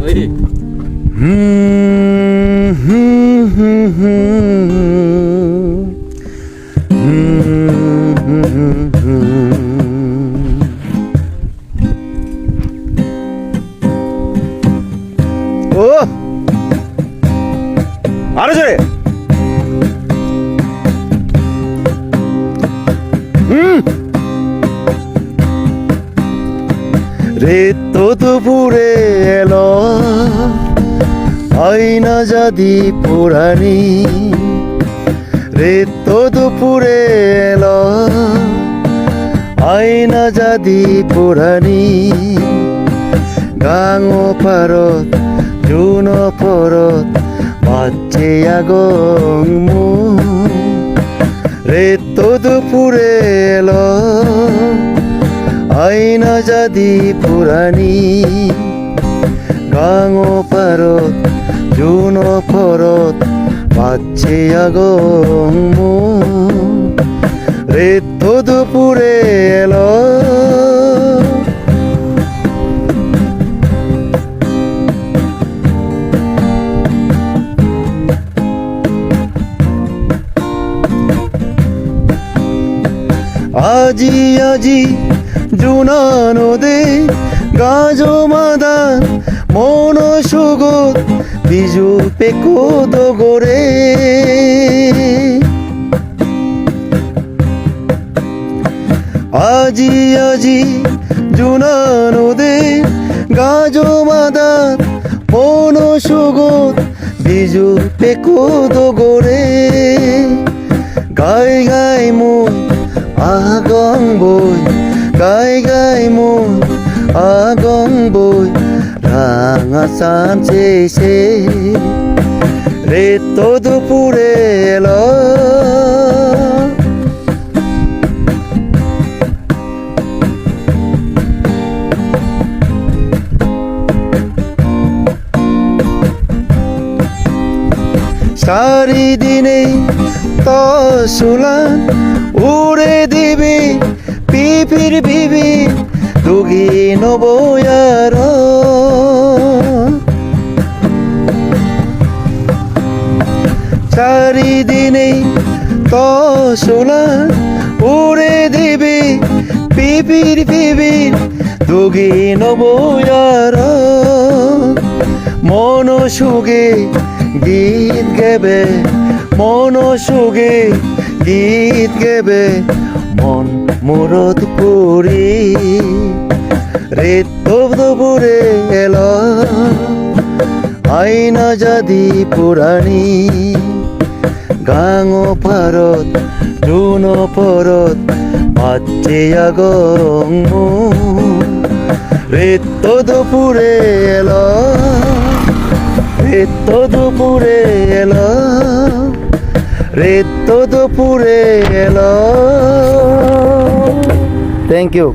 ওই ও আরো জোরে রে তো দুপুরে এলো আয়না যদি পুরানি রে তো দুপুরে এলো আয়না যদি পুরানি গাঙো পারত জুন পরত বাচ্চে আগং মু রে তো দুপুরে এলো আয়না যদি পুরানি গাঙো পারত জুন পরত বাচ্চে আগং মু রে তো দুপুরে এলো আজি আজি জুনানোদে গাজো মাদান মন সুগত বিজু পেকো দগরে আজি আজি জুনানোদে গাজো মাদান মন সুগত বিজু পেকো দগরে গাই গাই মন আগং বই গাই গাই মন আগং বই রাঙা সানছে রে তো দুপুরে এলো চারিদিনে তসুলান উড়ে দিবি পিপির বিবি দুগি নবয়ার চারিদিনে তসুলান উড়ে দিবি পিপির বিবি দুগি নবয়ার মন সুগে গীত গেবে মন সুগে গীত গেবে মন মুরত পুরি রে তো দুপুরে এলো আয়না যদি পুরানি গাঙো পারত জুন পরত বাচ্চে আগং মু রে তো দুপুরে এলো রে তো দুপুরে এলো রে তো দুপুরে এলো থ্যাংক ইউ